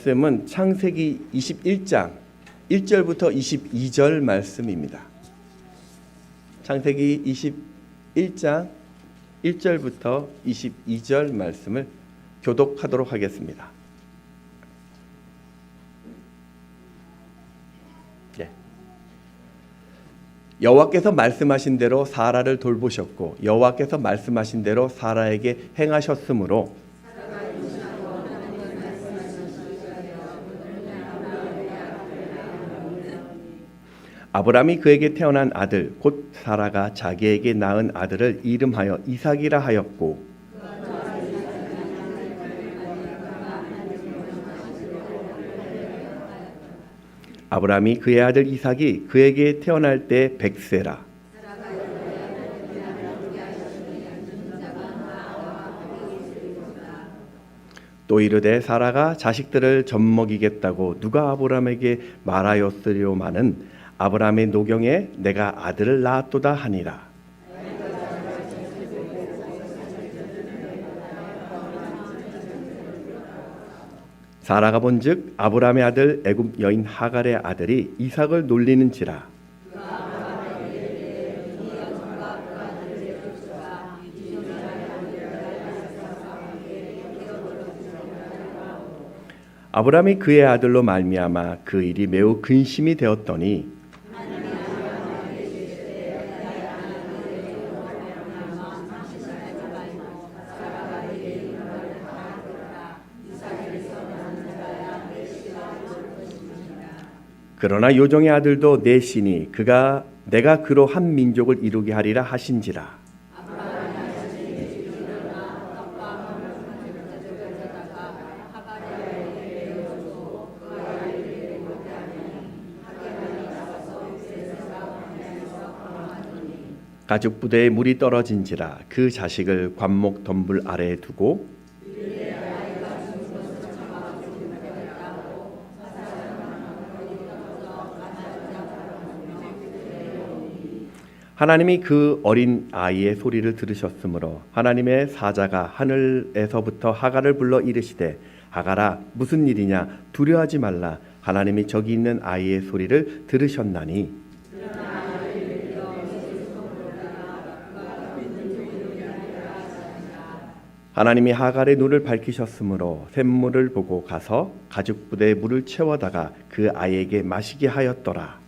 말씀은 창세기 21장 1절부터 22절 말씀입니다. 창세기 21장 1절부터 22절 말씀을 교독하도록 하겠습니다. 여호와께서 말씀하신 대로 사라를 돌보셨고 여호와께서 말씀하신 대로 사라에게 행하셨으므로 아브람이 그에게 태어난 아들 곧 사라가 자기에게 낳은 아들을 이름하여 이삭이라 하였고 아브람이 그의 아들 이삭이 그에게 태어날 때 100세라. 또 이르되 사라가 자식들을 젖먹이겠다고 누가 아브람에게 말하였으리오마는 아브람의 노경에 내가 아들을 낳았도다 하니라. 사라가 본즉 아브람의 아들 애굽 여인 하갈의 아들이 이삭을 놀리는지라. 아브람이 그의 아들로 말미암아 그 일이 매우 근심이 되었더니 그러나 요종의 아들도 넷이니 내가 그로 한 민족을 이루게 하리라 하신지라. 가죽 부대에 물이 떨어진지라 그 자식을 관목 덤불 아래에 두고 하나님이 그 어린 아이의 소리를 들으셨으므로 하나님의 사자가 하늘에서부터 하갈을 불러 이르시되 하갈아 무슨 일이냐 두려워하지 말라 하나님이 저기 있는 아이의 소리를 들으셨나니 하나님이 하갈의 눈을 밝히셨으므로 샘물을 보고 가서 가죽 부대에 물을 채워다가 그 아이에게 마시게 하였더라.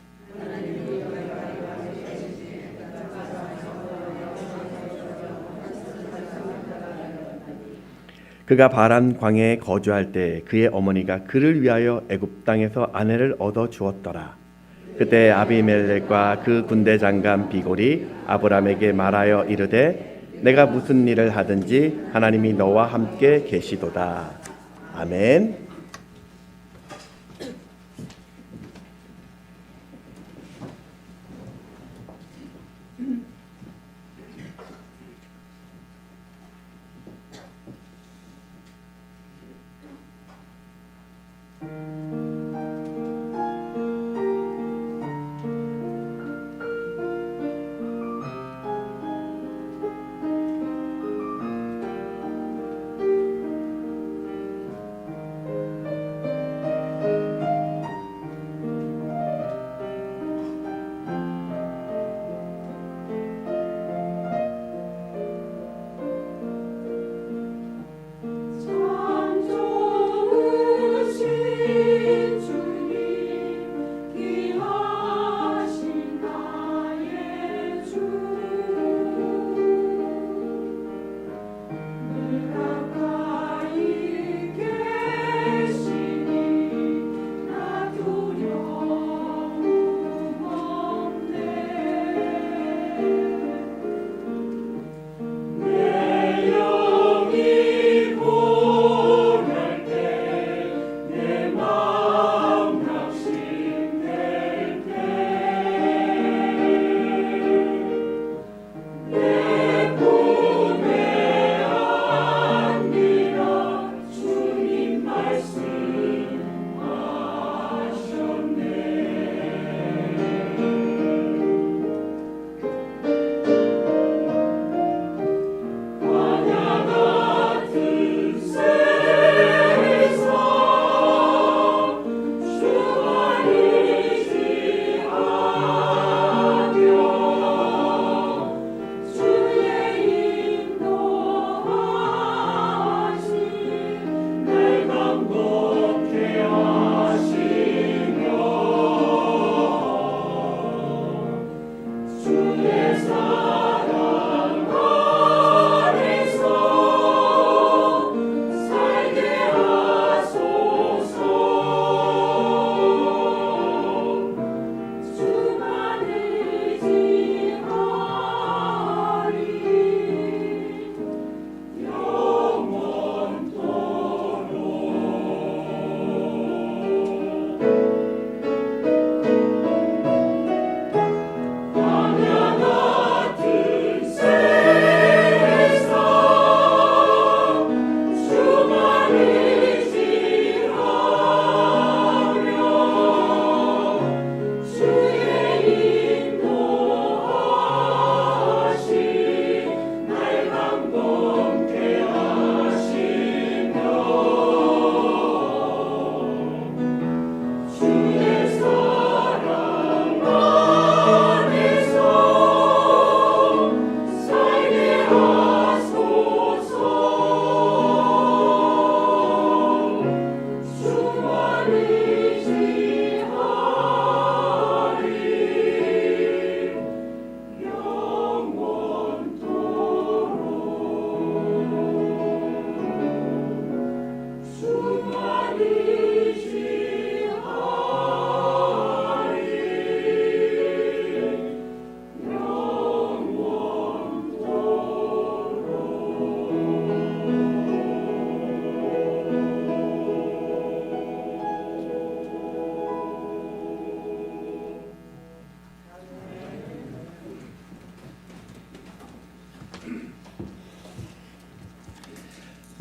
그가 바란 광야에 거주할 때 그의 어머니가 그를 위하여 애굽 땅에서 아내를 얻어 주었더라. 그때 아비멜렉과 그 군대 장관 비골이 아브람에게 말하여 이르되 내가 무슨 일을 하든지 하나님이 너와 함께 계시도다. 아멘.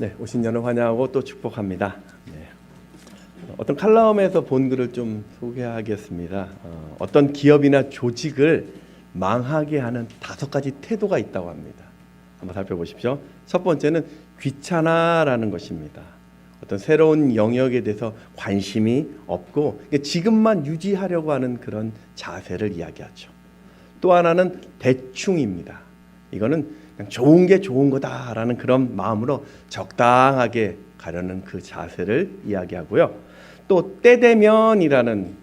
네, 오신 여러분 환영하고 또 축복합니다. 네. 어떤 칼럼에서 본 글을 좀 소개하겠습니다. 어떤 기업이나 조직을 망하게 하는 5가지 태도가 있다고 합니다. 한번 살펴보십시오. 첫 번째는 귀찮아라는 것입니다. 어떤 새로운 영역에 대해서 관심이 없고 지금만 유지하려고 하는 그런 자세를 이야기하죠. 또 하나는 대충입니다. 이거는 그냥 좋은 게 좋은 거다라는 그런 마음으로 적당하게 가려는 그 자세를 이야기하고요. 또 때되면이라는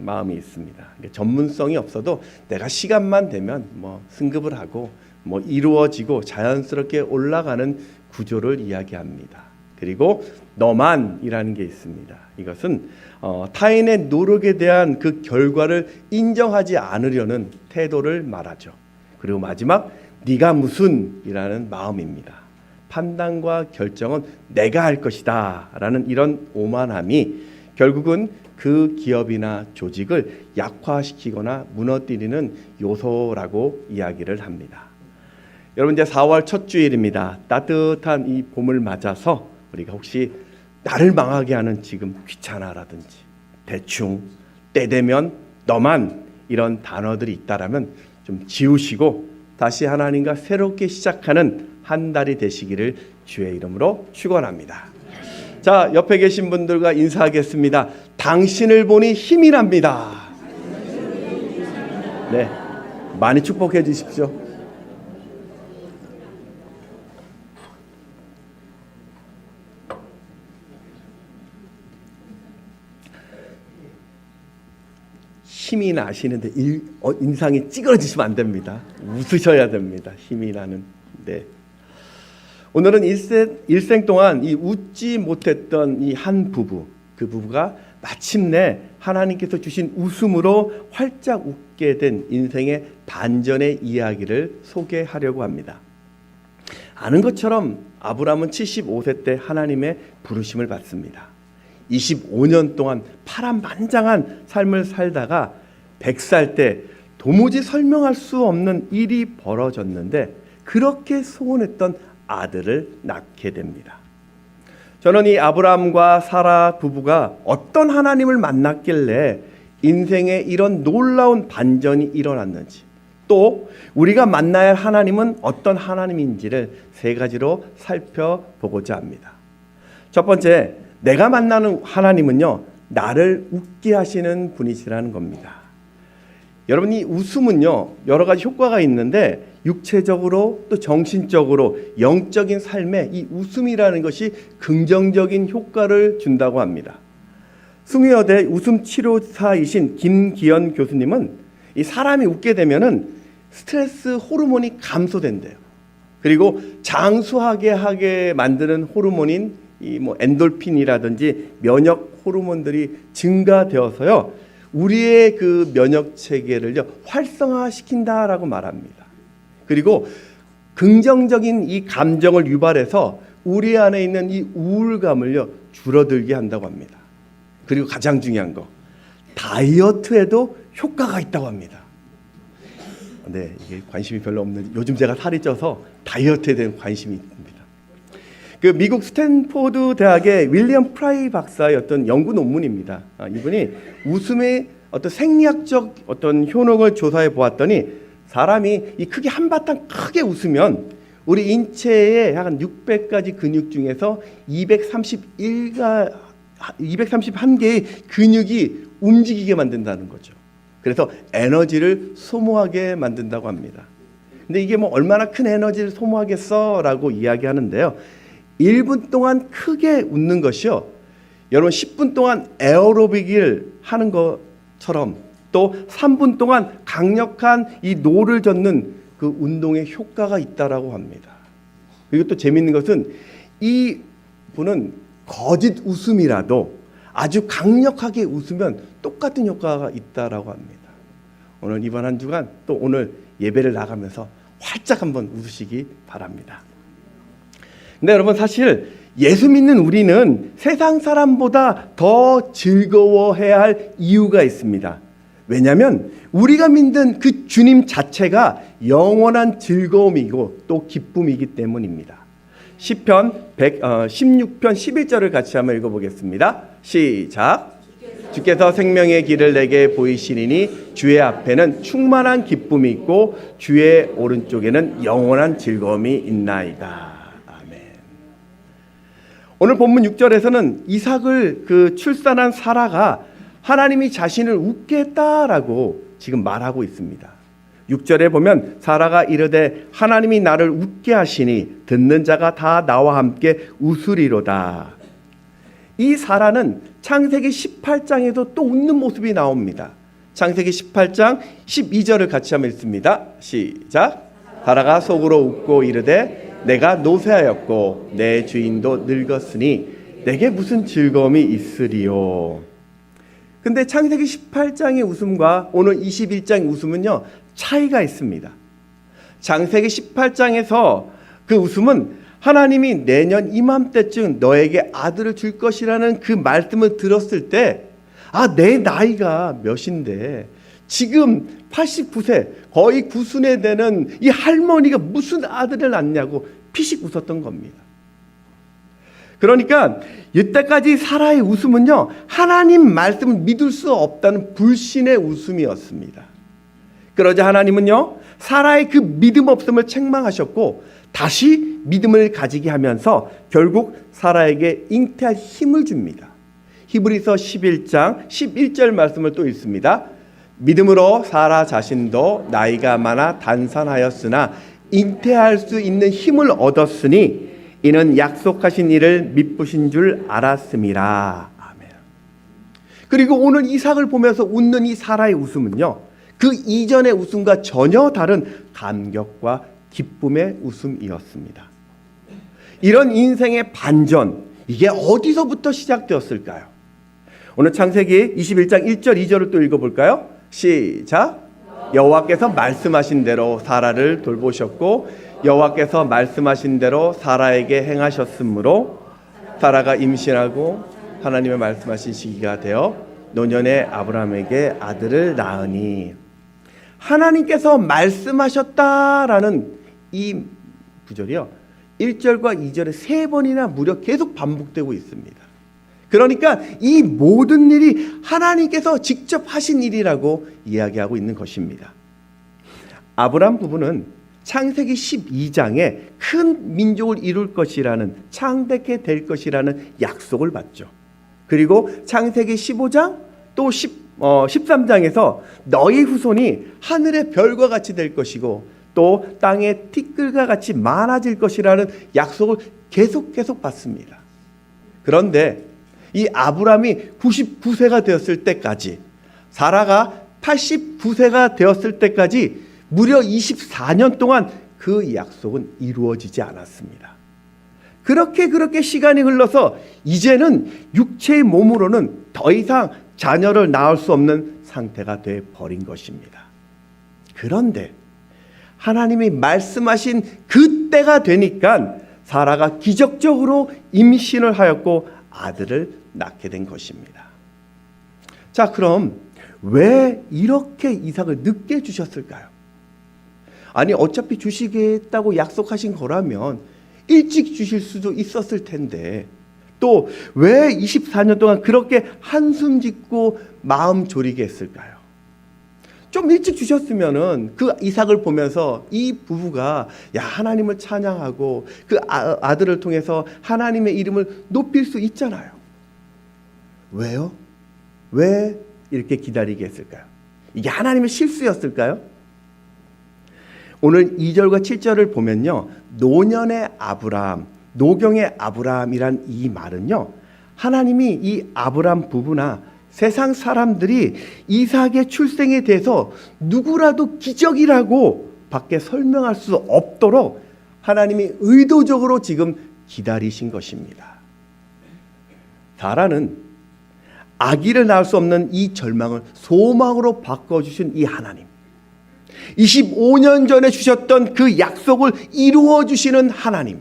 마음이 있습니다. 전문성이 없어도 내가 시간만 되면 승급을 하고 이루어지고 자연스럽게 올라가는 구조를 이야기합니다. 그리고 너만이라는 게 있습니다. 이것은 타인의 노력에 대한 그 결과를 인정하지 않으려는 태도를 말하죠. 그리고 마지막 네가 무슨이라는 마음입니다. 판단과 결정은 내가 할 것이다 라는 이런 오만함이 결국은 그 기업이나 조직을 약화시키거나 무너뜨리는 요소라고 이야기를 합니다. 여러분, 이제 4월 첫 주일입니다. 따뜻한 이 봄을 맞아서 우리가 혹시 나를 망하게 하는 지금 귀찮아라든지 대충, 때되면, 너만 이런 단어들이 있다라면 좀 지우시고 다시 하나님과 새롭게 시작하는 한 달이 되시기를 주의 이름으로 축원합니다. 자, 옆에 계신 분들과 인사하겠습니다. 당신을 보니 힘이 납니다. 네, 많이 축복해 주십시오. 힘이 나시는데 인상이 찌그러지시면 안 됩니다. 웃으셔야 됩니다. 힘이 나는. 네. 오늘은 일생 동안 이 웃지 못했던 이 한 부부, 그 부부가 마침내 하나님께서 주신 웃음으로 활짝 웃게 된 인생의 반전의 이야기를 소개하려고 합니다. 아는 것처럼 아브라함은 75세 때 하나님의 부르심을 받습니다. 25년 동안 파란만장한 삶을 살다가 100살 때 도무지 설명할 수 없는 일이 벌어졌는데 그렇게 소원했던 아들을 낳게 됩니다. 저는 이 아브라함과 사라 부부가 어떤 하나님을 만났길래 인생에 이런 놀라운 반전이 일어났는지, 또 우리가 만나야 할 하나님은 어떤 하나님인지를 3가지로 살펴보고자 합니다. 첫 번째, 내가 만나는 하나님은요, 나를 웃게 하시는 분이시라는 겁니다. 여러분, 이 웃음은요, 여러 가지 효과가 있는데 육체적으로 또 정신적으로 영적인 삶에 이 웃음이라는 것이 긍정적인 효과를 준다고 합니다. 숭의여대 웃음 치료사이신 김기현 교수님은 이 사람이 웃게 되면은 스트레스 호르몬이 감소된대요. 그리고 장수하게 하게 만드는 호르몬인 이 엔돌핀이라든지 면역 호르몬들이 증가되어서요, 우리의 그 면역 체계를요 활성화시킨다라고 말합니다. 그리고 긍정적인 이 감정을 유발해서 우리 안에 있는 이 우울감을요 줄어들게 한다고 합니다. 그리고 가장 중요한 거, 다이어트에도 효과가 있다고 합니다. 네, 이게 관심이 별로 없는, 요즘 제가 살이 쪄서 다이어트에 대한 관심이 있습니다. 그 미국 스탠포드 대학의 윌리엄 프라이 박사의 어떤 연구 논문입니다. 이분이 웃음의 어떤 생리학적 어떤 효능을 조사해 보았더니 사람이 이 크게 한바탕 크게 웃으면 우리 인체의 약 600가지 근육 중에서 231개의 근육이 움직이게 만든다는 거죠. 그래서 에너지를 소모하게 만든다고 합니다. 근데 이게 얼마나 큰 에너지를 소모하겠어라고 이야기하는데요. 1분 동안 크게 웃는 것이요, 여러분 10분 동안 에어로빅을 하는 것처럼 또 3분 동안 강력한 이 노를 젓는 그 운동에 효과가 있다라고 합니다. 그리고 또 재미있는 것은 이 분은 거짓 웃음이라도 아주 강력하게 웃으면 똑같은 효과가 있다라고 합니다. 오늘 이번 한 주간 또 오늘 예배를 나가면서 활짝 한번 웃으시기 바랍니다. 근데 여러분, 사실 예수 믿는 우리는 세상 사람보다 더 즐거워해야 할 이유가 있습니다. 왜냐하면 우리가 믿는 그 주님 자체가 영원한 즐거움이고 또 기쁨이기 때문입니다. 시편 16편 11절을 같이 한번 읽어보겠습니다. 시작. 주께서 생명의 길을 내게 보이시리니 주의 앞에는 충만한 기쁨이 있고 주의 오른쪽에는 영원한 즐거움이 있나이다. 아멘. 오늘 본문 6절에서는 이삭을 출산한 사라가 하나님이 자신을 웃게 했다라고 지금 말하고 있습니다. 6절에 보면 사라가 이르되 하나님이 나를 웃게 하시니 듣는 자가 다 나와 함께 웃으리로다. 이 사라는 창세기 18장에도 또 웃는 모습이 나옵니다. 창세기 18장 12절을 같이 한번 읽습니다. 시작. 사라가 속으로 웃고 이르되 내가 노쇠하였고 내 주인도 늙었으니 내게 무슨 즐거움이 있으리요. 근데 창세기 18장의 웃음과 오늘 21장의 웃음은요, 차이가 있습니다. 창세기 18장에서 그 웃음은 하나님이 내년 이맘때쯤 너에게 아들을 줄 것이라는 그 말씀을 들었을 때, 내 나이가 몇인데 지금 89세 거의 구순에 되는 이 할머니가 무슨 아들을 낳냐고 피식 웃었던 겁니다. 그러니까 이때까지 사라의 웃음은요, 하나님 말씀을 믿을 수 없다는 불신의 웃음이었습니다. 그러자 하나님은요, 사라의 그 믿음 없음을 책망하셨고 다시 믿음을 가지게 하면서 결국 사라에게 잉태할 힘을 줍니다. 히브리서 11장 11절 말씀을 또 읽습니다. 믿음으로 사라 자신도 나이가 많아 단산하였으나 잉태할 수 있는 힘을 얻었으니 이는 약속하신 일을 미쁘신 줄 알았음이라. 아멘. 그리고 오늘 이삭을 보면서 웃는 이 사라의 웃음은요, 그 이전의 웃음과 전혀 다른 감격과 기쁨의 웃음이었습니다. 이런 인생의 반전, 이게 어디서부터 시작되었을까요? 오늘 창세기 21장 1절 2절을 또 읽어볼까요? 시작. 여호와께서 말씀하신 대로 사라를 돌보셨고 여호와께서 말씀하신 대로 사라에게 행하셨으므로 사라가 임신하고 하나님의 말씀하신 시기가 되어 노년에 아브라함에게 아들을 낳으니, 하나님께서 말씀하셨다라는 이 구절이요, 1절과 2절에 3번이나 무려 계속 반복되고 있습니다. 그러니까 이 모든 일이 하나님께서 직접 하신 일이라고 이야기하고 있는 것입니다. 아브라함 부부는 창세기 12장에 큰 민족을 이룰 것이라는, 창대케 될 것이라는 약속을 받죠. 그리고 창세기 15장 또 13장에서 너희 후손이 하늘의 별과 같이 될 것이고 또 땅의 티끌과 같이 많아질 것이라는 약속을 계속 받습니다. 그런데 이 아브라함이 99세가 되었을 때까지, 사라가 89세가 되었을 때까지 무려 24년 동안 그 약속은 이루어지지 않았습니다. 그렇게 시간이 흘러서 이제는 육체의 몸으로는 더 이상 자녀를 낳을 수 없는 상태가 돼 버린 것입니다. 그런데 하나님이 말씀하신 그때가 되니까 사라가 기적적으로 임신을 하였고 아들을 낳게 된 것입니다. 자, 그럼 왜 이렇게 이삭을 늦게 주셨을까요? 아니, 어차피 주시겠다고 약속하신 거라면 일찍 주실 수도 있었을 텐데 또 왜 24년 동안 그렇게 한숨 짓고 마음 졸이게 했을까요? 좀 일찍 주셨으면은 그 이삭을 보면서 이 부부가 하나님을 찬양하고 그 아들을 통해서 하나님의 이름을 높일 수 있잖아요. 왜요? 왜 이렇게 기다리게 했을까요? 이게 하나님의 실수였을까요? 오늘 2절과 7절을 보면요, 노년의 아브라함, 노경의 아브라함이란 이 말은요, 하나님이 이 아브라함 부부나 세상 사람들이 이삭의 출생에 대해서 누구라도 기적이라고 밖에 설명할 수 없도록 하나님이 의도적으로 지금 기다리신 것입니다. 사라는 아기를 낳을 수 없는 이 절망을 소망으로 바꿔주신 이 하나님, 25년 전에 주셨던 그 약속을 이루어 주시는 하나님,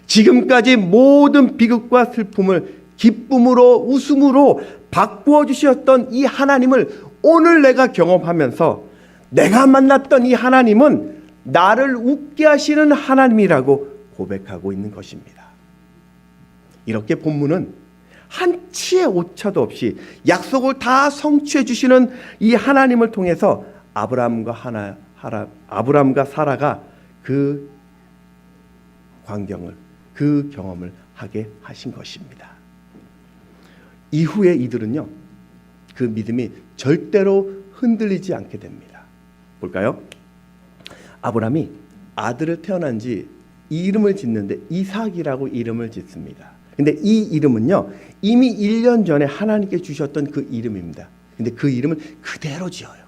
지금까지 모든 비극과 슬픔을 기쁨으로 웃음으로 바꾸어 주셨던 이 하나님을 오늘 내가 경험하면서 내가 만났던 이 하나님은 나를 웃게 하시는 하나님이라고 고백하고 있는 것입니다. 이렇게 본문은 한치의 오차도 없이 약속을 다 성취해 주시는 이 하나님을 통해서 아브라함과 사라가 그 광경을, 그 경험을 하게 하신 것입니다. 이후에 이들은요, 그 믿음이 절대로 흔들리지 않게 됩니다. 볼까요? 아브라함이 아들을 태어난 지 이름을 짓는데 이삭이라고 이름을 짓습니다. 근데 이 이름은요, 이미 1년 전에 하나님께 주셨던 그 이름입니다. 근데 그 이름을 그대로 지어요.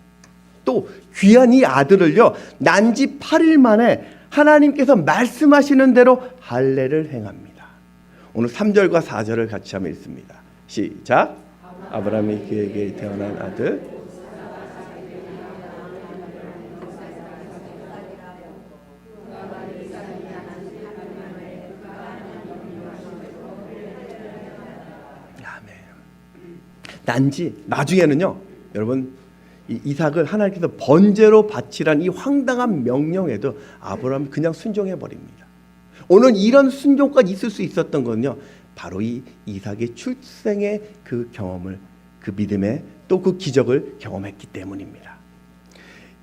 또 귀한 이 아들을요, 난 지 8일 만에 하나님께서 말씀하시는 대로 할례를 행합니다. 오늘 3절과 4절을 같이 한번 읽습니다. 시작. 아브라함이 그에게 태어난 아들 난지 나중에는요, 여러분, 이 이삭을 하나님께서 번제로 바치란 이 황당한 명령에도 아브라함이 그냥 순종해 버립니다. 오늘 이런 순종까지 있을 수 있었던 건요, 바로 이 이삭의 출생의 그 경험을, 그 믿음의 또 그 기적을 경험했기 때문입니다.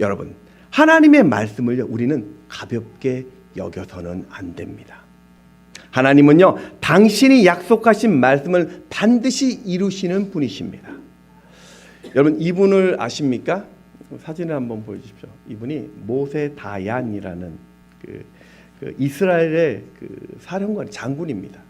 여러분, 하나님의 말씀을 우리는 가볍게 여겨서는 안 됩니다. 하나님은요, 당신이 약속하신 말씀을 반드시 이루시는 분이십니다. 여러분, 이분을 아십니까? 사진을 한번 보여주십시오. 이분이 모세 다얀이라는 그 이스라엘의 그 사령관 장군입니다.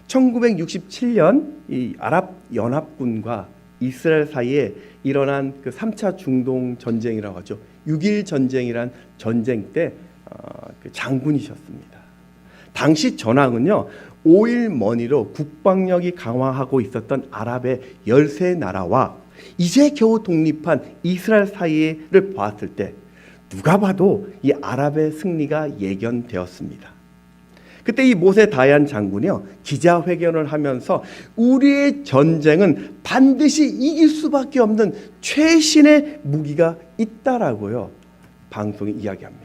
1967년 이 아랍 연합군과 이스라엘 사이에 일어난 그 3차 중동 전쟁이라고 하죠. 6.1 전쟁이란 전쟁 때 그 장군이셨습니다. 당시 전황은요, 5일 머니로 국방력이 강화하고 있었던 아랍의 13나라와 이제 겨우 독립한 이스라엘 사이를 봤을 때 누가 봐도 이 아랍의 승리가 예견되었습니다. 그때 이 모세 다얀 장군이요, 기자회견을 하면서 우리의 전쟁은 반드시 이길 수밖에 없는 최신의 무기가 있다라고요, 방송에 이야기합니다.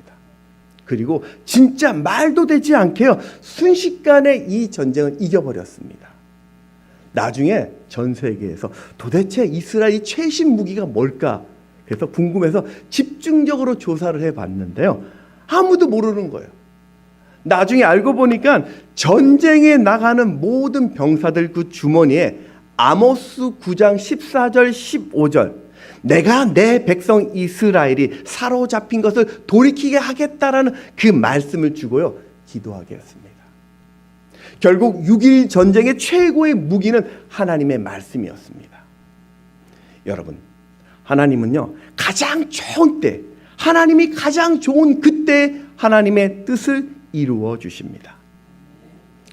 그리고 진짜 말도 되지 않게요, 순식간에 이 전쟁을 이겨버렸습니다. 나중에 전 세계에서 도대체 이스라엘이 최신 무기가 뭘까? 그래서 궁금해서 집중적으로 조사를 해봤는데요, 아무도 모르는 거예요. 나중에 알고 보니까 전쟁에 나가는 모든 병사들 그 주머니에 아모스 9장 14절 15절 내가 내 백성 이스라엘이 사로잡힌 것을 돌이키게 하겠다라는 그 말씀을 주고요, 기도하게 했습니다. 결국 6.1 전쟁의 최고의 무기는 하나님의 말씀이었습니다. 여러분, 하나님은요, 가장 좋은 때, 하나님이 가장 좋은 그때 하나님의 뜻을 이루어 주십니다.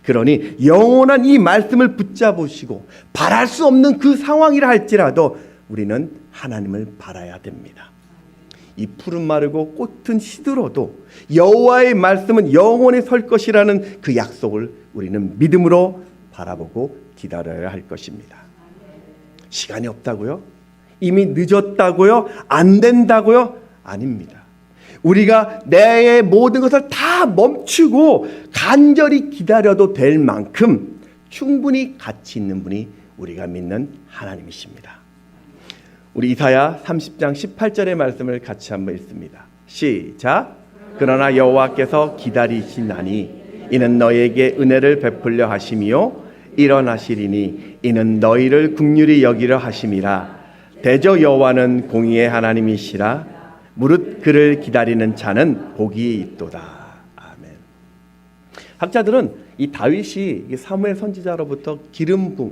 그러니 영원한 이 말씀을 붙잡으시고 바랄 수 없는 그 상황이라 할지라도 우리는 하나님을 바라야 됩니다. 이 푸른 마르고 꽃은 시들어도 여호와의 말씀은 영원히 설 것이라는 그 약속을 우리는 믿음으로 바라보고 기다려야 할 것입니다. 시간이 없다고요? 이미 늦었다고요? 안 된다고요? 아닙니다. 우리가 내 모든 것을 다 멈추고 간절히 기다려도 될 만큼 충분히 가치 있는 분이 우리가 믿는 하나님이십니다. 우리 이사야 30장 18절의 말씀을 같이 한번 읽습니다. 시작. 그러나 여호와께서 기다리시나니 이는 너희에게 은혜를 베풀려 하심이요 일어나시리니 이는 너희를 긍휼히 여기려 하심이라. 대저 여호와는 공의의 하나님이시라. 무릇 그를 기다리는 자는 복이 있도다. 아멘. 학자들은 이 다윗이 사무엘 선지자로부터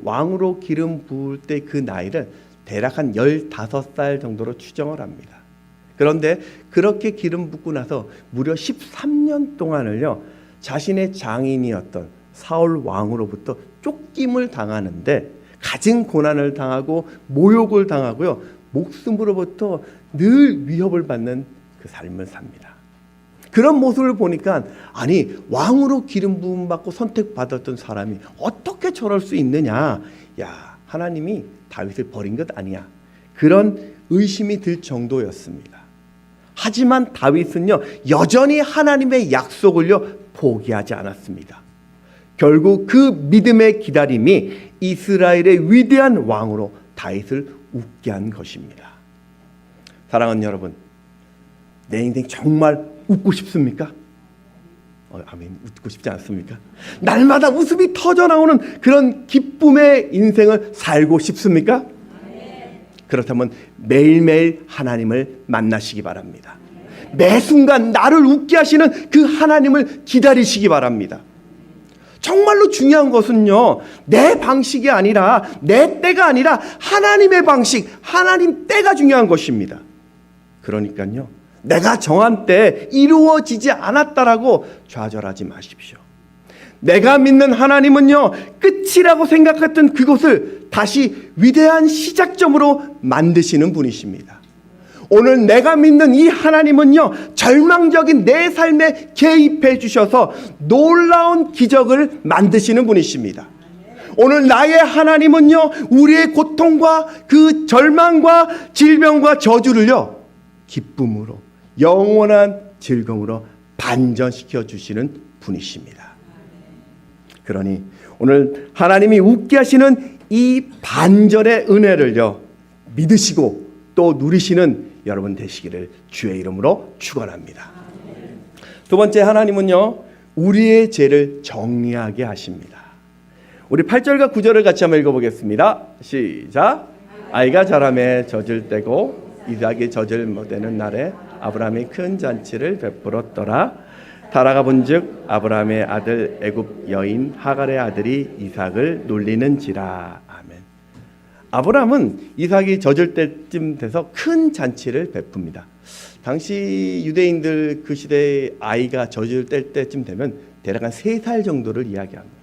왕으로 기름 부을 때 그 나이를 대략 한 15살 정도로 추정을 합니다. 그런데 그렇게 기름 붓고 나서 무려 13년 동안을요, 자신의 장인이었던 사울 왕으로부터 쫓김을 당하는데 갖은 고난을 당하고 모욕을 당하고요, 목숨으로부터 늘 위협을 받는 그 삶을 삽니다. 그런 모습을 보니까 아니, 왕으로 기름 부음 받고 선택받았던 사람이 어떻게 저럴 수 있느냐, 야, 하나님이 다윗을 버린 것 아니야, 그런 의심이 들 정도였습니다. 하지만 다윗은요, 여전히 하나님의 약속을요, 포기하지 않았습니다. 결국 그 믿음의 기다림이 이스라엘의 위대한 왕으로 다윗을 웃게 한 것입니다. 사랑하는 여러분, 내 인생 정말 웃고 싶습니까? 아멘. 웃고 싶지 않습니까? 날마다 웃음이 터져나오는 그런 기쁨의 인생을 살고 싶습니까? 그렇다면 매일매일 하나님을 만나시기 바랍니다. 매 순간 나를 웃게 하시는 그 하나님을 기다리시기 바랍니다. 정말로 중요한 것은요, 내 방식이 아니라, 내 때가 아니라 하나님의 방식, 하나님 때가 중요한 것입니다. 그러니까요, 내가 정한 때 이루어지지 않았다라고 좌절하지 마십시오. 내가 믿는 하나님은요, 끝이라고 생각했던 그것을 다시 위대한 시작점으로 만드시는 분이십니다. 오늘 내가 믿는 이 하나님은요, 절망적인 내 삶에 개입해 주셔서 놀라운 기적을 만드시는 분이십니다. 오늘 나의 하나님은요, 우리의 고통과 그 절망과 질병과 저주를요, 기쁨으로, 영원한 즐거움으로 반전시켜 주시는 분이십니다. 그러니 오늘 하나님이 웃게 하시는 이 반전의 은혜를요, 믿으시고 또 누리시는 여러분 되시기를 주의 이름으로 축원합니다. 두 번째, 하나님은요, 우리의 죄를 정리하게 하십니다. 우리 8절과 9절을 같이 한번 읽어보겠습니다. 시작. 아이가 자라매 젖을 떼고 이삭이 젖을 못 떼는 날에 아브라함이 큰 잔치를 베풀었더라. 타라가 본즉 아브라함의 아들 애굽 여인 하갈의 아들이 이삭을 놀리는지라. 아멘. 아브라함은 이삭이 젖을 때쯤 돼서 큰 잔치를 베풉니다. 당시 유대인들 그 시대에 아이가 젖을 뗄 때쯤 되면 대략 한 3살 정도를 이야기합니다.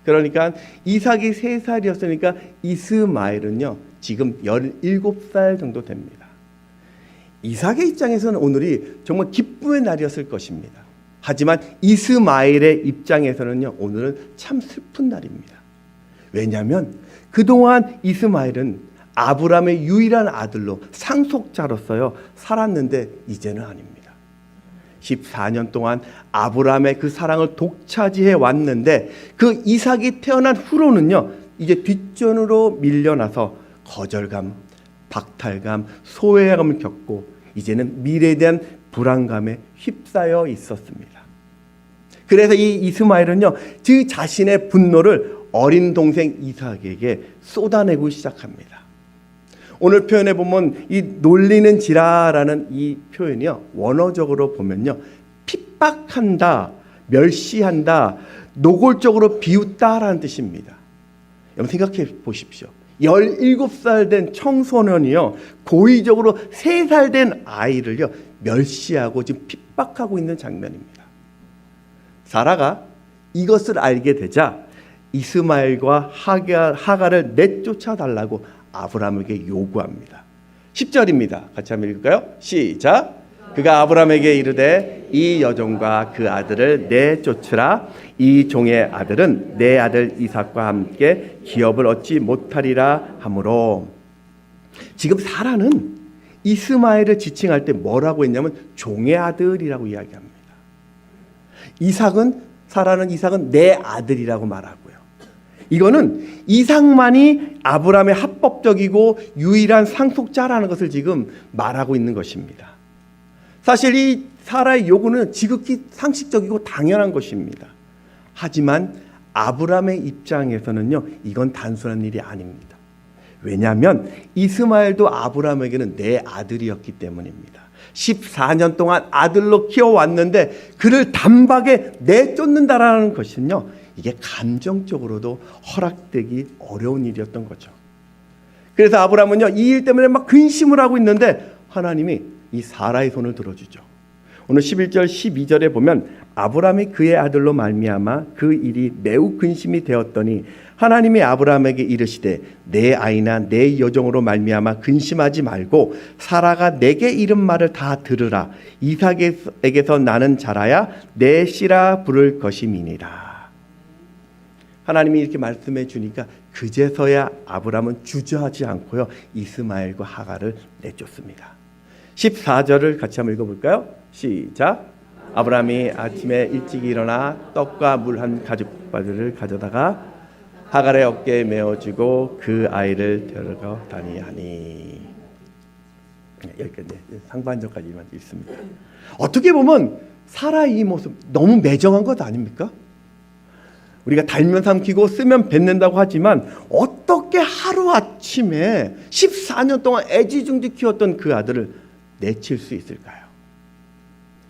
그러니까 이삭이 3살이었으니까 이스마엘은요, 지금 17살 정도 됩니다. 이삭의 입장에서는 오늘이 정말 기쁨의 날이었을 것입니다. 하지만 이스마엘의 입장에서는요, 오늘은 참 슬픈 날입니다. 왜냐하면 그동안 이스마엘은 아브라함의 유일한 아들로 상속자로서요 살았는데 이제는 아닙니다. 14년 동안 아브라함의 그 사랑을 독차지해 왔는데 그 이삭이 태어난 후로는요, 이제 뒷전으로 밀려나서 거절감, 박탈감, 소외감을 겪고 이제는 미래에 대한 불안감에 휩싸여 있었습니다. 그래서 이 이스마엘은요, 그 자신의 분노를 어린 동생 이삭에게 쏟아내고 시작합니다. 오늘 표현에 보면 이 놀리는 지라라는 이 표현이요, 원어적으로 보면요, 핍박한다, 멸시한다, 노골적으로 비웃다라는 뜻입니다. 여러분 생각해 보십시오. 17살 된 청소년이요, 고의적으로 3살 된 아이를요 멸시하고 지금 핍박하고 있는 장면입니다. 사라가 이것을 알게 되자 이스마엘과 하갈을 내쫓아 달라고 아브라함에게 요구합니다. 10절입니다. 같이 한번 읽을까요? 시작. 그가 아브라함에게 이르되 이 여종과 그 아들을 내쫓으라. 이 종의 아들은 내 아들 이삭과 함께 기업을 얻지 못하리라 하므로. 지금 사라는 이스마엘을 지칭할 때 뭐라고 했냐면 종의 아들이라고 이야기합니다. 사라는 이삭은 내 아들이라고 말하고요. 이거는 이삭만이 아브라함의 합법적이고 유일한 상속자라는 것을 지금 말하고 있는 것입니다. 사실 이 사라의 요구는 지극히 상식적이고 당연한 것입니다. 하지만 아브라함의 입장에서는요, 이건 단순한 일이 아닙니다. 왜냐하면 이스마엘도 아브라함에게는 내 아들이었기 때문입니다. 14년 동안 아들로 키워왔는데 그를 단박에 내쫓는다라는 것은요, 이게 감정적으로도 허락되기 어려운 일이었던 거죠. 그래서 아브라함은요, 이 일 때문에 막 근심을 하고 있는데 하나님이 이 사라의 손을 들어주죠. 오늘 11절 12절에 보면 아브라함이 그의 아들로 말미암아 그 일이 매우 근심이 되었더니 하나님이 아브라함에게 이르시되 내 아이나 내 여종으로 말미암아 근심하지 말고 사라가 내게 이른 말을 다 들으라. 이삭에게서 나는 자라야 내 씨라 부를 것임이니라. 하나님이 이렇게 말씀해 주니까 그제서야 아브라함은 주저하지 않고요, 이스마엘과 하갈을 내쫓습니다. 14절을 같이 한번 읽어볼까요? 시작. 아브라함이 아침에 일찍 일어나 떡과 물 한 가죽바늘을 가져다가 하갈의 어깨에 메어주고 그 아이를 데려가다니 하니. 여기까지 상반절까지만 읽습니다. 어떻게 보면 사라 이 모습 너무 매정한 것 아닙니까? 우리가 달면 삼키고 쓰면 뱉는다고 하지만 어떻게 하루아침에 14년 동안 애지중지 키웠던 그 아들을 내칠 수 있을까요?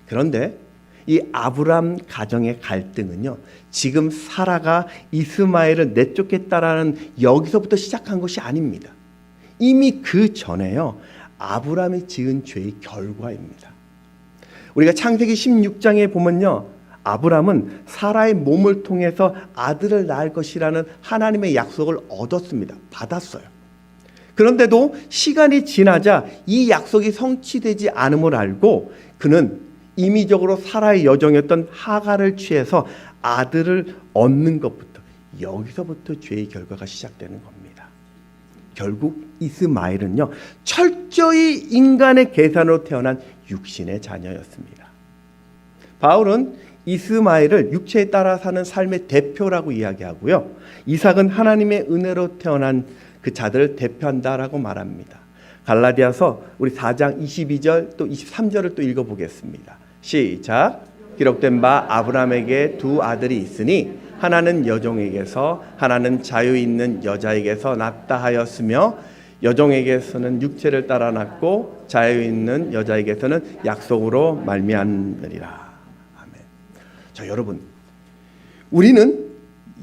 그런데 이 아브람 가정의 갈등은요, 지금 사라가 이스마엘을 내쫓겠다라는 여기서부터 시작한 것이 아닙니다. 이미 그 전에요, 아브람이 지은 죄의 결과입니다. 우리가 창세기 16장에 보면요, 아브람은 사라의 몸을 통해서 아들을 낳을 것이라는 하나님의 약속을 얻었습니다. 받았어요. 그런데도 시간이 지나자 이 약속이 성취되지 않음을 알고 그는 임의적으로 사라의 여종이었던 하갈을 취해서 아들을 얻는 것부터, 여기서부터 죄의 결과가 시작되는 겁니다. 결국 이스마엘은요, 철저히 인간의 계산으로 태어난 육신의 자녀였습니다. 바울은 이스마엘을 육체에 따라 사는 삶의 대표라고 이야기하고요, 이삭은 하나님의 은혜로 태어난 그 자들을 대표한다라고 말합니다. 갈라디아서 우리 4장 22절 또 23절을 또 읽어보겠습니다. 시작. 기록된 바 아브라함에게 두 아들이 있으니 하나는 여종에게서 하나는 자유 있는 여자에게서 낳다 하였으며 여종에게서는 육체를 따라 낳고 자유 있는 여자에게서는 약속으로 말미암느니라. 아멘. 자, 여러분, 우리는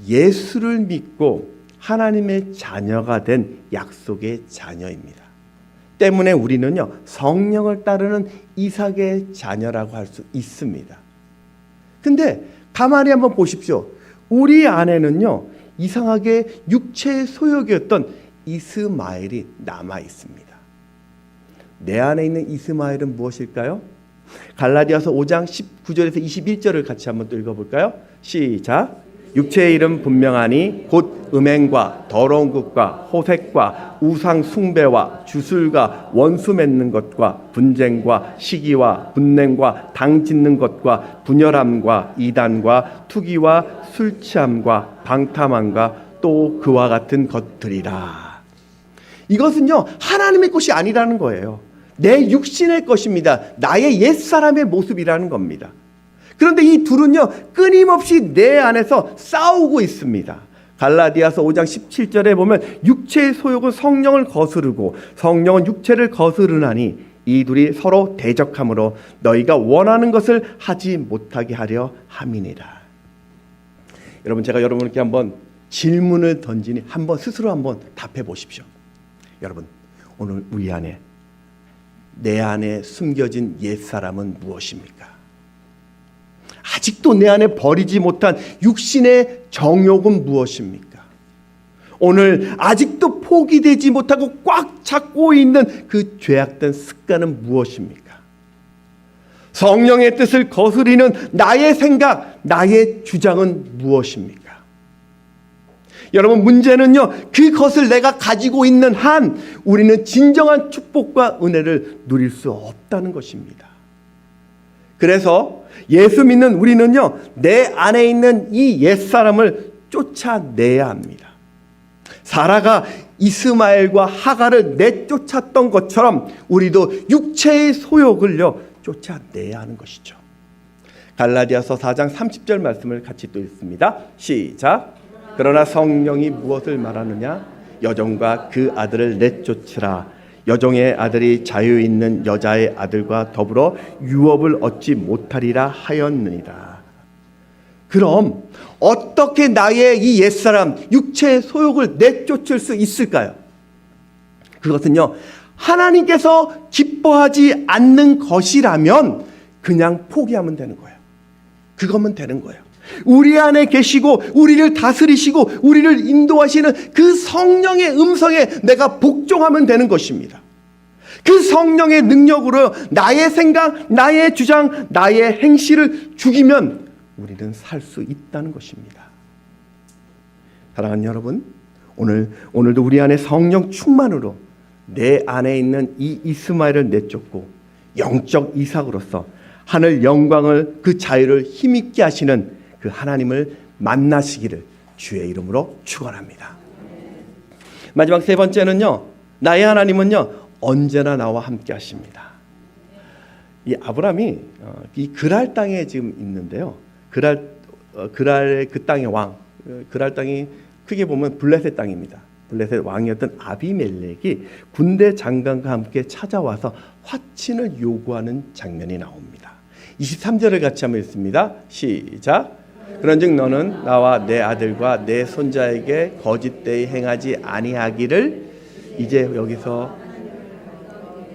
예수를 믿고 하나님의 자녀가 된 약속의 자녀입니다. 때문에 우리는요, 성령을 따르는 이삭의 자녀라고 할 수 있습니다. 근데 가만히 한번 보십시오. 우리 안에는요, 이상하게 육체의 소욕이었던 이스마엘이 남아 있습니다. 내 안에 있는 이스마엘은 무엇일까요? 갈라디아서 5장 19절에서 21절을 같이 한번 또 읽어볼까요? 시작. 육체의 이름 분명하니 곧 음행과 더러운 것과 호색과 우상 숭배와 주술과 원수 맺는 것과 분쟁과 시기와 분냄과 당 짓는 것과 분열함과 이단과 투기와 술 취함과 방탕함과 또 그와 같은 것들이라. 이것은요, 하나님의 것이 아니라는 거예요. 내 육신의 것입니다. 나의 옛사람의 모습이라는 겁니다. 그런데 이 둘은요, 끊임없이 내 안에서 싸우고 있습니다. 갈라디아서 5장 17절에 보면 육체의 소욕은 성령을 거스르고 성령은 육체를 거스르나니 이 둘이 서로 대적함으로 너희가 원하는 것을 하지 못하게 하려 함이니라. 여러분, 제가 여러분께 한번 질문을 던지니 한번 스스로 한번 답해 보십시오. 여러분, 오늘 우리 안에, 내 안에 숨겨진 옛사람은 무엇입니까? 아직도 내 안에 버리지 못한 육신의 정욕은 무엇입니까? 오늘 아직도 포기되지 못하고 꽉 잡고 있는 그 죄악된 습관은 무엇입니까? 성령의 뜻을 거스리는 나의 생각, 나의 주장은 무엇입니까? 여러분, 문제는요, 그것을 내가 가지고 있는 한 우리는 진정한 축복과 은혜를 누릴 수 없다는 것입니다. 그래서 예수 믿는 우리는요, 내 안에 있는 이 옛사람을 쫓아내야 합니다. 사라가 이스마엘과 하갈을 내쫓았던 것처럼 우리도 육체의 소욕을요, 쫓아내야 하는 것이죠. 갈라디아서 4장 30절 말씀을 같이 또 읽습니다. 시작. 그러나 성령이 무엇을 말하느냐? 여종과 그 아들을 내쫓으라. 여종의 아들이 자유 있는 여자의 아들과 더불어 유업을 얻지 못하리라 하였느니라. 그럼 어떻게 나의 이 옛사람 육체의 소욕을 내쫓을 수 있을까요? 그것은요, 하나님께서 기뻐하지 않는 것이라면 그냥 포기하면 되는 거예요. 그거면 되는 거예요. 우리 안에 계시고 우리를 다스리시고 우리를 인도하시는 그 성령의 음성에 내가 복종하면 되는 것입니다. 그 성령의 능력으로 나의 생각, 나의 주장, 나의 행실을 죽이면 우리는 살 수 있다는 것입니다. 사랑하는 여러분, 오늘도 우리 안에 성령 충만으로 내 안에 있는 이 이스마엘을 내쫓고 영적 이삭으로서 하늘 영광을 그 자유를 힘있게 하시는 그 하나님을 만나시기를 주의 이름으로 축원합니다. 마지막 세 번째는요, 나의 하나님은요 언제나 나와 함께 하십니다. 이 아브라함이 이 그랄 땅에 지금 있는데요. 그랄의 그 땅의 왕, 그랄 땅이 크게 보면 블레셋 땅입니다. 블레셋 왕이었던 아비멜렉이 군대 장관과 함께 찾아와서 화친을 요구하는 장면이 나옵니다. 23절을 같이 한번 읽습니다. 시작. 그런즉 너는 나와 내 아들과 내 손자에게 거짓되이 행하지 아니하기를 이제 여기서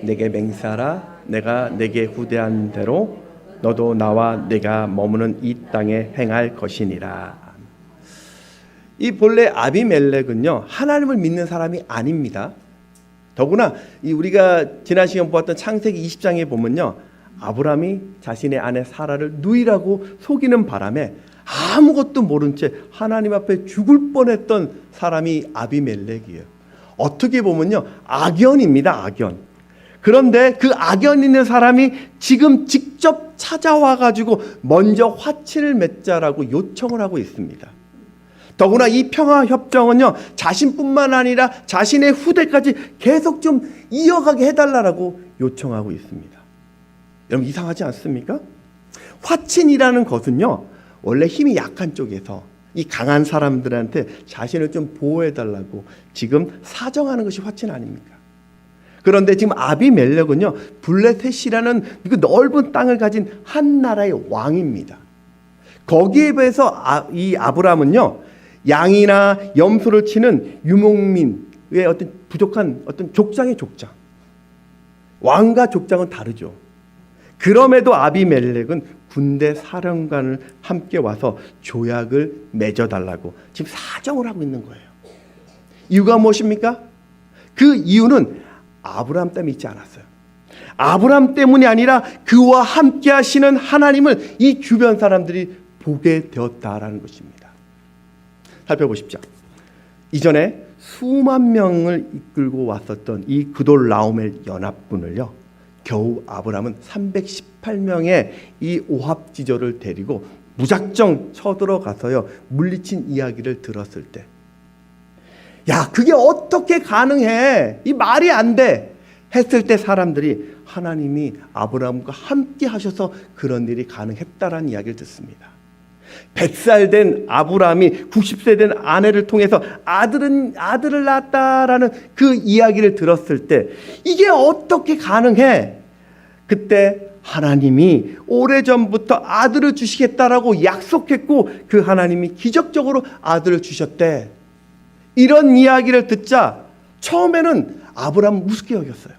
내게 맹세하라. 내가 내게 후대한 대로 너도 나와 내가 머무는 이 땅에 행할 것이니라. 이 본래 아비멜렉은요 하나님을 믿는 사람이 아닙니다. 더구나 우리가 지난 시간 보았던 창세기 20장에 보면요, 아브라함이 자신의 아내 사라를 누이라고 속이는 바람에 아무것도 모른 채 하나님 앞에 죽을 뻔했던 사람이 아비멜렉이에요. 어떻게 보면요 악연입니다. 악연. 그런데 그 악연 있는 사람이 지금 직접 찾아와 가지고 먼저 화친을 맺자라고 요청을 하고 있습니다. 더구나 이 평화협정은요 자신뿐만 아니라 자신의 후대까지 계속 좀 이어가게 해달라고 요청하고 있습니다. 여러분 이상하지 않습니까? 화친이라는 것은요 원래 힘이 약한 쪽에서 이 강한 사람들한테 자신을 좀 보호해달라고 지금 사정하는 것이 화친 아닙니까? 그런데 지금 아비멜렉은요 블레셋이라는 그 넓은 땅을 가진 한 나라의 왕입니다. 거기에 비해서 이 아브라함은요 양이나 염소를 치는 유목민의 어떤 부족한 어떤 족장의 족장, 왕과 족장은 다르죠. 그럼에도 아비멜렉은 군대 사령관을 함께 와서 조약을 맺어달라고 지금 사정을 하고 있는 거예요. 이유가 무엇입니까? 그 이유는 아브라함 때문에 있지 않았어요. 아브라함 때문이 아니라 그와 함께 하시는 하나님을 이 주변 사람들이 보게 되었다라는 것입니다. 살펴보십시오. 이전에 수만 명을 이끌고 왔었던 이 그돌라오멜 연합군을요 겨우 아브라함은 318명의 이 오합지졸을 데리고 무작정 쳐들어가서요 물리친 이야기를 들었을 때, 야 그게 어떻게 가능해, 이 말이 안 돼 했을 때 사람들이 하나님이 아브라함과 함께 하셔서 그런 일이 가능했다라는 이야기를 듣습니다. 100살 된 아브라함이 90세 된 아내를 통해서 아들을 낳았다라는 그 이야기를 들었을 때 이게 어떻게 가능해? 그때 하나님이 오래전부터 아들을 주시겠다라고 약속했고 그 하나님이 기적적으로 아들을 주셨대. 이런 이야기를 듣자 처음에는 아브라함은 우습게 여겼어요.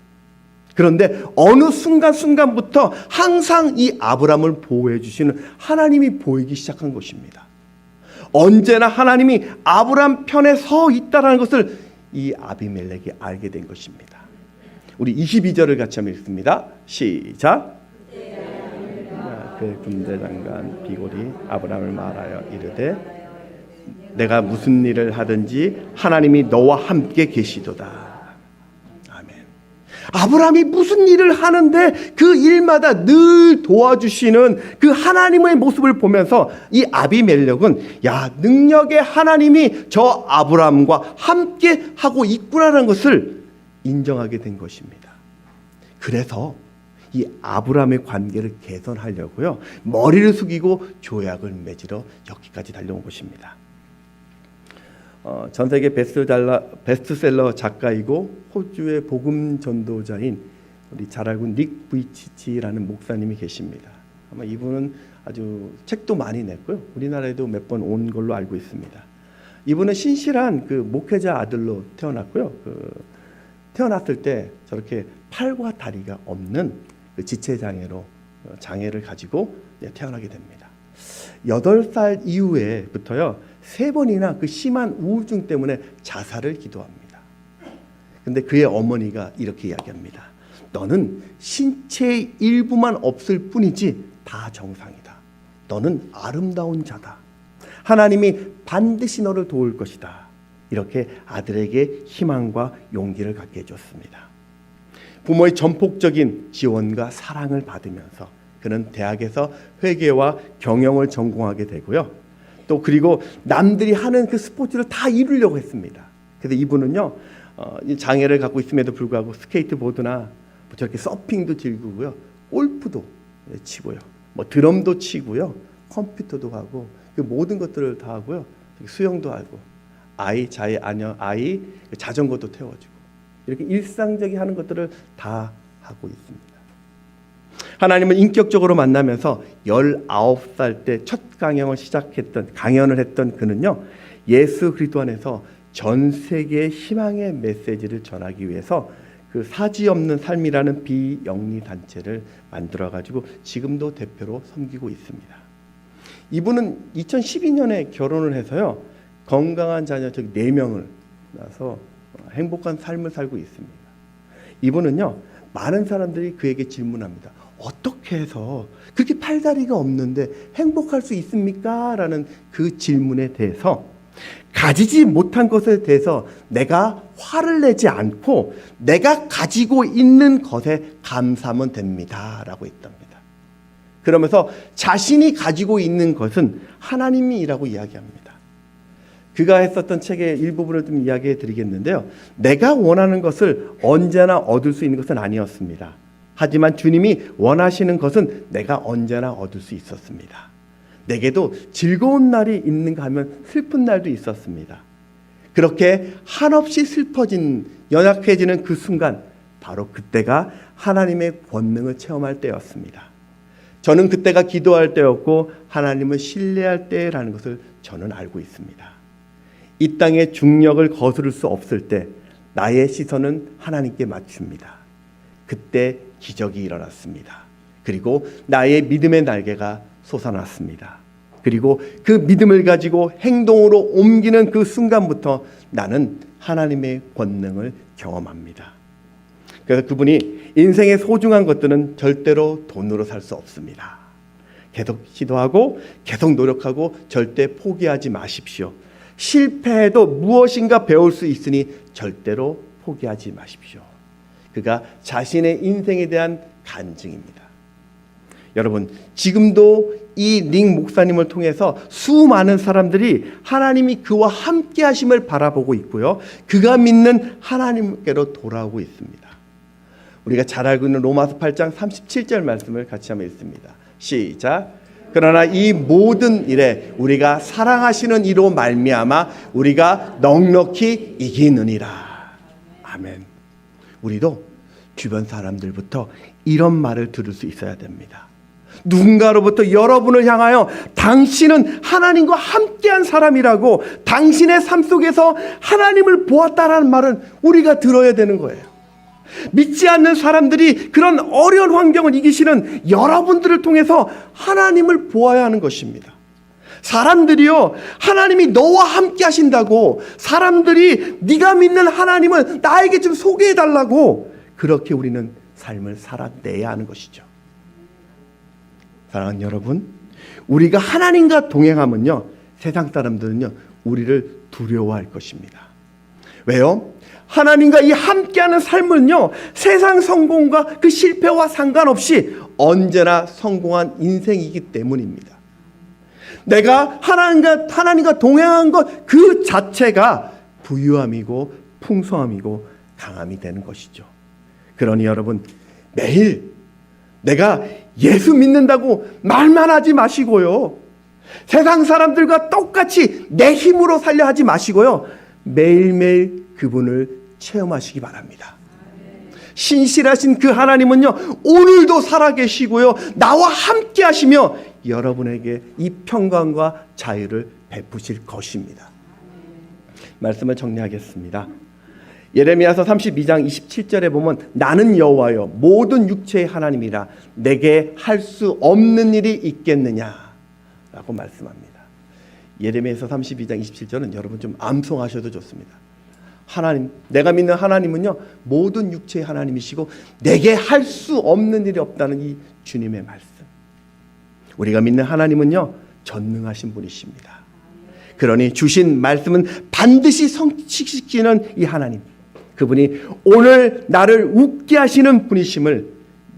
그런데 어느 순간부터 항상 이 아브라함을 보호해 주시는 하나님이 보이기 시작한 것입니다. 언제나 하나님이 아브라함 편에 서 있다는 것을 이 아비멜렉이 알게 된 것입니다. 우리 22절을 같이 한번 읽습니다. 시작. 그 군대 장관 비골이 아브라함을 말하여 이르되 내가 무슨 일을 하든지 하나님이 너와 함께 계시도다. 아브라함이 무슨 일을 하는데 그 일마다 늘 도와주시는 그 하나님의 모습을 보면서 이 아비멜렉은 야 능력의 하나님이 저 아브라함과 함께 하고 있구나라는 것을 인정하게 된 것입니다. 그래서 이 아브라함의 관계를 개선하려고요 머리를 숙이고 조약을 맺으러 여기까지 달려온 것입니다. 전 세계 베스트셀러 작가이고 호주의 복음 전도자인 우리 잘 알고 닉 부이치치라는 목사님이 계십니다. 아마 이분은 아주 책도 많이 냈고요. 우리나라에도 몇 번 온 걸로 알고 있습니다. 이분은 신실한 그 목회자 아들로 태어났고요. 태어났을 때 저렇게 팔과 다리가 없는 그 지체장애로 장애를 가지고 태어나게 됩니다. 8살 이후에부터요 3번이나 그 심한 우울증 때문에 자살을 기도합니다. 근데 그의 어머니가 이렇게 이야기합니다. 너는 신체의 일부만 없을 뿐이지 다 정상이다. 너는 아름다운 자다. 하나님이 반드시 너를 도울 것이다. 이렇게 아들에게 희망과 용기를 갖게 해줬습니다. 부모의 전폭적인 지원과 사랑을 받으면서 그는 대학에서 회계와 경영을 전공하게 되고요. 또 그리고 남들이 하는 그 스포츠를 다 이루려고 했습니다. 그래서 이분은요, 장애를 갖고 있음에도 불구하고 스케이트보드나 저렇게 서핑도 즐기고요, 골프도 치고요, 뭐 드럼도 치고요, 컴퓨터도 하고 그 모든 것들을 다 하고요, 수영도 하고 아이 자전거도 태워주고 이렇게 일상적인 하는 것들을 다 하고 있습니다. 하나님을 인격적으로 만나면서 19살 때 첫 강연을 했던 그는요, 예수 그리스도 안에서 전 세계에 희망의 메시지를 전하기 위해서 그 사지 없는 삶이라는 비영리 단체를 만들어 가지고 지금도 대표로 섬기고 있습니다. 이분은 2012년에 결혼을 해서요, 건강한 자녀 4명을 낳아서 행복한 삶을 살고 있습니다. 이분은요, 많은 사람들이 그에게 질문합니다. 어떻게 해서 그렇게 팔다리가 없는데 행복할 수 있습니까? 라는 그 질문에 대해서 가지지 못한 것에 대해서 내가 화를 내지 않고 내가 가지고 있는 것에 감사하면 됩니다. 라고 했답니다. 그러면서 자신이 가지고 있는 것은 하나님이라고 이야기합니다. 그가 했었던 책의 일부분을 좀 이야기해 드리겠는데요. 내가 원하는 것을 언제나 얻을 수 있는 것은 아니었습니다. 하지만 주님이 원하시는 것은 내가 언제나 얻을 수 있었습니다. 내게도 즐거운 날이 있는가 하면 슬픈 날도 있었습니다. 그렇게 한없이 연약해지는 그 순간, 바로 그때가 하나님의 권능을 체험할 때였습니다. 저는 그때가 기도할 때였고 하나님을 신뢰할 때라는 것을 저는 알고 있습니다. 이 땅의 중력을 거스를 수 없을 때 나의 시선은 하나님께 맞춥니다. 그때 기적이 일어났습니다. 그리고 나의 믿음의 날개가 솟아났습니다. 그리고 그 믿음을 가지고 행동으로 옮기는 그 순간부터 나는 하나님의 권능을 경험합니다. 그래서 그분이 인생의 소중한 것들은 절대로 돈으로 살 수 없습니다. 계속 시도하고 계속 노력하고 절대 포기하지 마십시오. 실패해도 무엇인가 배울 수 있으니 절대로 포기하지 마십시오. 그가 자신의 인생에 대한 간증입니다. 여러분, 지금도 이 링 목사님을 통해서 수많은 사람들이 하나님이 그와 함께 하심을 바라보고 있고요, 그가 믿는 하나님께로 돌아오고 있습니다. 우리가 잘 알고 있는 로마서 8장 37절 말씀을 같이 한번 읽습니다. 시작. 그러나 이 모든 일에 우리가 사랑하시는 이로 말미암아 우리가 넉넉히 이기느니라. 아멘. 우리도 주변 사람들부터 이런 말을 들을 수 있어야 됩니다. 누군가로부터 여러분을 향하여 당신은 하나님과 함께한 사람이라고, 당신의 삶 속에서 하나님을 보았다라는 말은 우리가 들어야 되는 거예요. 믿지 않는 사람들이 그런 어려운 환경을 이기시는 여러분들을 통해서 하나님을 보아야 하는 것입니다. 사람들이요, 하나님이 너와 함께 하신다고, 사람들이 네가 믿는 하나님을 나에게 좀 소개해 달라고, 그렇게 우리는 삶을 살아내야 하는 것이죠. 사랑하는 여러분, 우리가 하나님과 동행하면요, 세상 사람들은요, 우리를 두려워할 것입니다. 왜요? 하나님과 이 함께하는 삶은요, 세상 성공과 그 실패와 상관없이 언제나 성공한 인생이기 때문입니다. 내가 하나님과 동행한 것 그 자체가 부유함이고 풍성함이고 강함이 되는 것이죠. 그러니 여러분, 매일 내가 예수 믿는다고 말만 하지 마시고요, 세상 사람들과 똑같이 내 힘으로 살려 하지 마시고요, 매일매일 그분을 체험하시기 바랍니다. 신실하신 그 하나님은요, 오늘도 살아계시고요, 나와 함께 하시며 여러분에게 이 평강과 자유를 베푸실 것입니다. 말씀을 정리하겠습니다. 예레미야서 32장 27절에 보면 나는 여호와여 모든 육체의 하나님이라 내게 할 수 없는 일이 있겠느냐라고 말씀합니다. 예레미야서 32장 27절은 여러분 좀 암송하셔도 좋습니다. 하나님, 내가 믿는 하나님은요, 모든 육체의 하나님이시고 내게 할 수 없는 일이 없다는 이 주님의 말씀. 우리가 믿는 하나님은요, 전능하신 분이십니다. 그러니 주신 말씀은 반드시 성취시키는 이 하나님, 그분이 오늘 나를 웃게 하시는 분이심을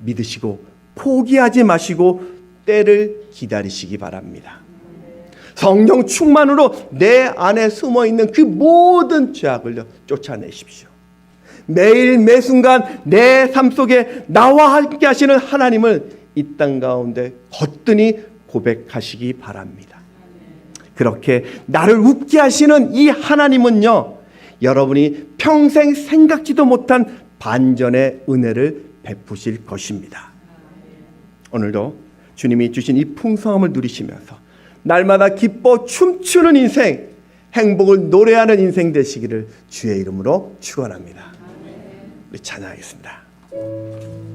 믿으시고 포기하지 마시고 때를 기다리시기 바랍니다. 성령 충만으로 내 안에 숨어있는 그 모든 죄악을 쫓아내십시오. 매일 매순간 내 삶 속에 나와 함께 하시는 하나님을 이 땅 가운데 거뜬히 고백하시기 바랍니다. 그렇게 나를 웃게 하시는 이 하나님은요, 여러분이 평생 생각지도 못한 반전의 은혜를 베푸실 것입니다. 오늘도 주님이 주신 이 풍성함을 누리시면서 날마다 기뻐 춤추는 인생, 행복을 노래하는 인생 되시기를 주의 이름으로 축원합니다. 우리 찬양하겠습니다.